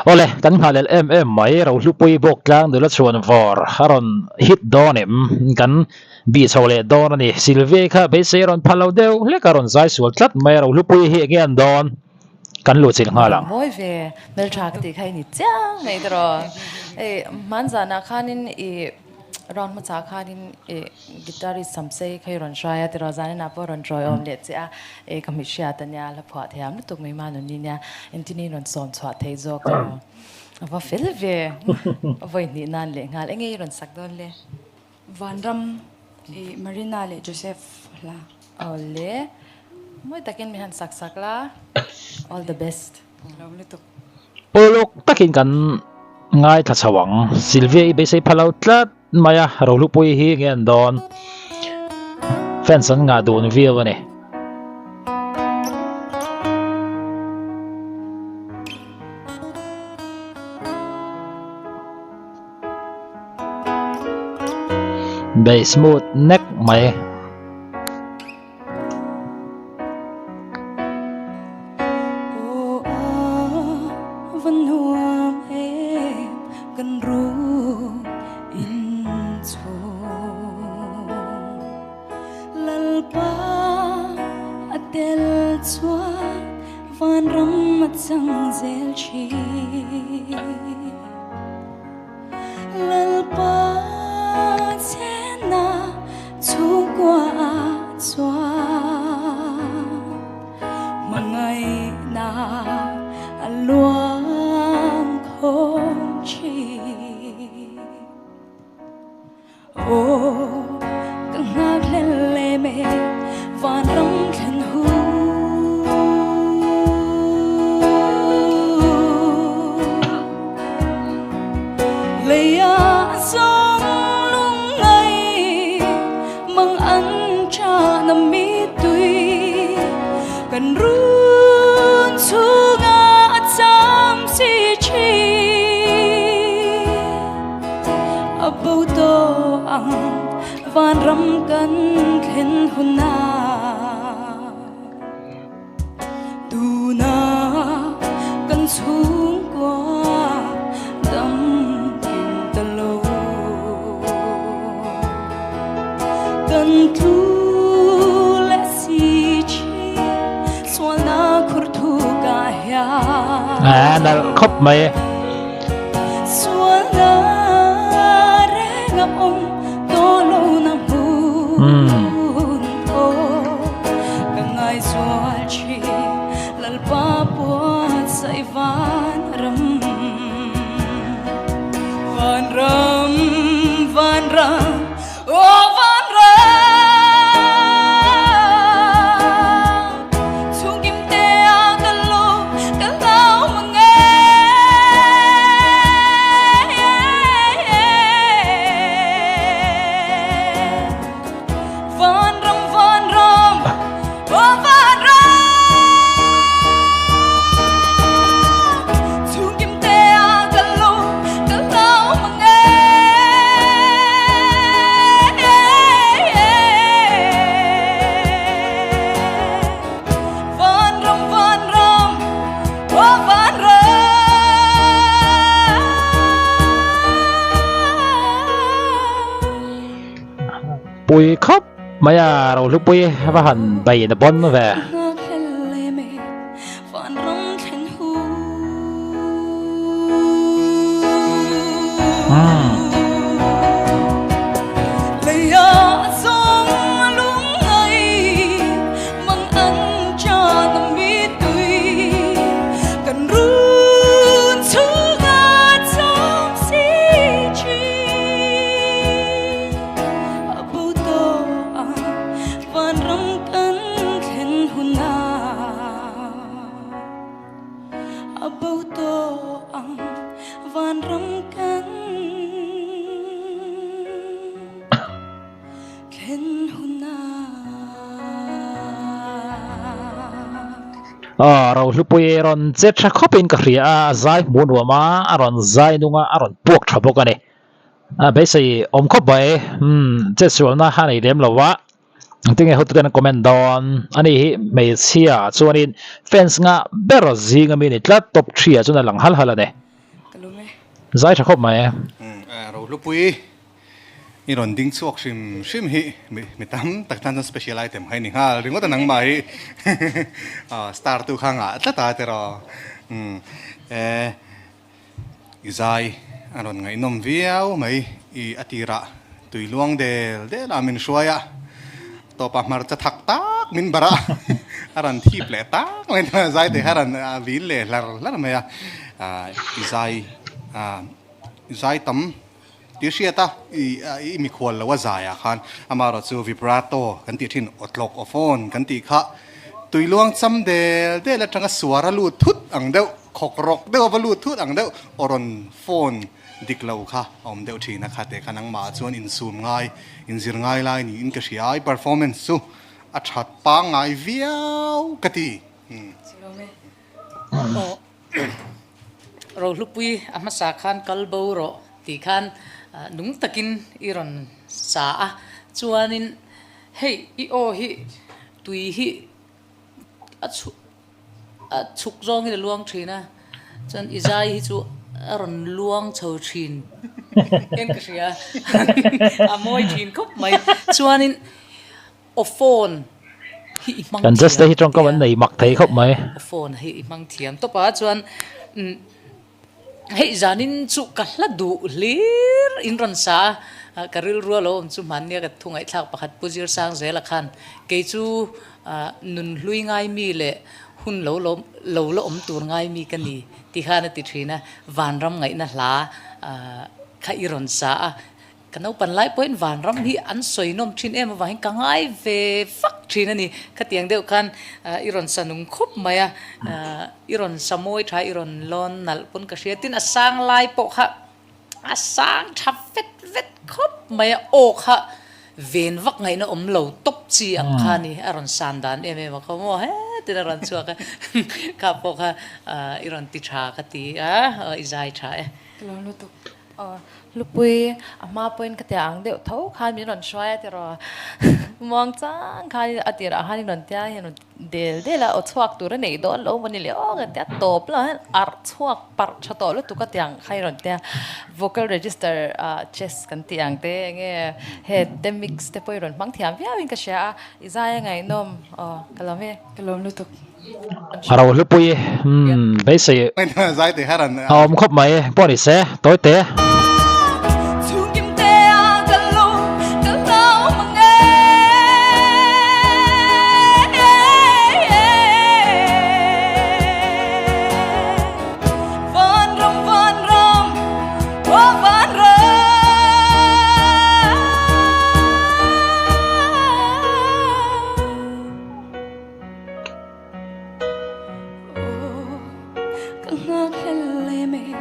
ole kan ngalel mai ROHLUPUII bok tlang dula chuan vor haron hit donem kan bi chole don ani silve kha be seron phalo deu le karon zai sual tlat mai ROHLUPUII hi again don kan lu chil ngalang moi ve mel thak ti khai ni chang nei dro e manzana khanin e ron ma cha khanin e guitarist samse khai ron shaya ti rozani na por ron troy om le cha e kamishya tanya la phwa thiam lutuk mai manu ni nya entini ron som chwa thei jok va fel ve voi ni nan le ngal engei ron sak don le vanram e marina le joseph la ole moi takin mi han sak la all the best lutuk polok takin kan ngai tha chawang silve be sei phalo tlat maya ROHLUPUII hi again don fans an nga don vial ani bay smooth neck mai nal khop mai pui khop maya ROHLUPUII va han bay na bon ve ROHLUPUII ron checha khopin ka hria zai munwama aron zai nunga aron puak thabok ani be sei om khop bai che sualna hani lem lawa tinge hoten comment don ani hi mei chia chuanin fans nga bero zinga minute la top 3 chuna lang hal halane cái lúa mẹ zai cha khop mai ROHLUPUII iron ding chuak shim hi mi tam tak tan special item hai ni nghal ringo ta nang mai star tu khanga ta te ro izai aron ngai nom viau mai I atira tui luang de la min shuaya to pa mar cha thak tak min bara aran thi ple tak men zai te haran vin le lar me izai tam ti siata I mi khol lawa zaya khan amaro chu vibrato kan ti thin otlok ofon kan ti kha tui luang cham de la tanga suara lu thut ang deuh khok rok deuh ba lu thut ang deuh oron phone dik lo kha om deuh thina kha te khanang ma chuan in zoom ngai in zir ngai lai ni in ka hriai performance chu a that pa ngai viau kati cái lúa mẹ ROHLUPUII ama sa khan kalbo ro ti khan nung takin iron sa chuanin hei I o hi tui hi a chuk zong hi luang thina chan izai hi chu aron luang chho thin en ka ria a moi thin khop mai chuanin o phone hi mang kan just hi trong ka wan nei mak thei khop mai phone hi mang thiam to pa chuan hei zanin chu kahla du lir in ron sa karil rualo chu mania ka thungai thak pakhat pujir sang zela khan ke chu nun hlui ngai mi le hun lo om tur ngai mi kani ti khana ti thina vanram ngai na hla kha iron sa kanau pan lai point vanram hi an soinom thin em wa hin kangai ve fak thin ani khatiang deu khan iron sanung khop maya iron samoi tha iron lon nal pon ka hriatin asang lai po kha asang thap vet khop maya o kha ven vak ngai na om lo top chi ang khani aron sandan em ma khomo he tin ron chuak ka po kha iron ti tha ka ti izai tha cái lúa lutukk lupui ama point katia ang deuh tho khan mi ron shwaya te ro mong chang khan atira hani ron tia hen del la o chuak tur nei do lo mani le o ga tia top la ar chuak par chato lu tu ka tiang khai ron tia vocal register chess kan tiang te nge he te mix te poi ron mang thiam via win ka sha izai ngai nom kalame cái lúa lutukk ROHLUPUII bây giờ men zai te haran om khop mai body se tối te Thương kim te cái lúa mà nghe van rom oh van Càng ngước lên lệ mệt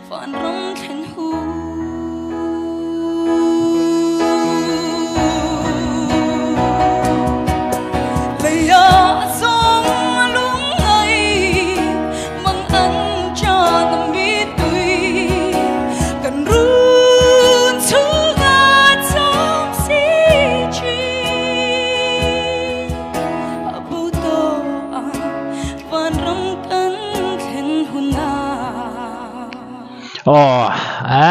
van rong khen hu Lệ sông lúng ngây mang ăn cho tâm biết tùy cần run xuống ngã trong xí chi bù tô van rong cân khen hu na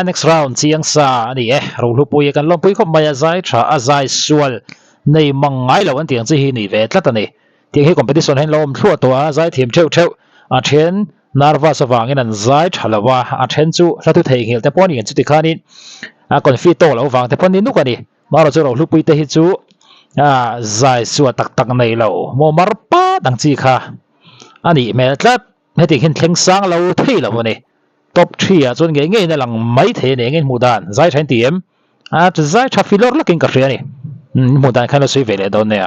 next round chiang sa ni ROHLUPUII kan lom pui khop mai zai tha azai sual nei mangai lo an tiang chi hi ni ve tlat ani tiang hi competition hen lom thua to zai thiam theu a then narva sawang in an zai thalawa a then chu hlatu thei ngel te pon in chu ti khanin a confito lo wang te pon ni nuk ani maro chu ROHLUPUII te hi chu zai suwa tak nei lo mo marpa dang chi kha ani me tlat heti hin thleng sang lo thei lo ani top 3 chon nge na lang mai the ne nge mudan zai thain tiem zai tha filor lakin ka hriani mudan khan lo sui vele don ne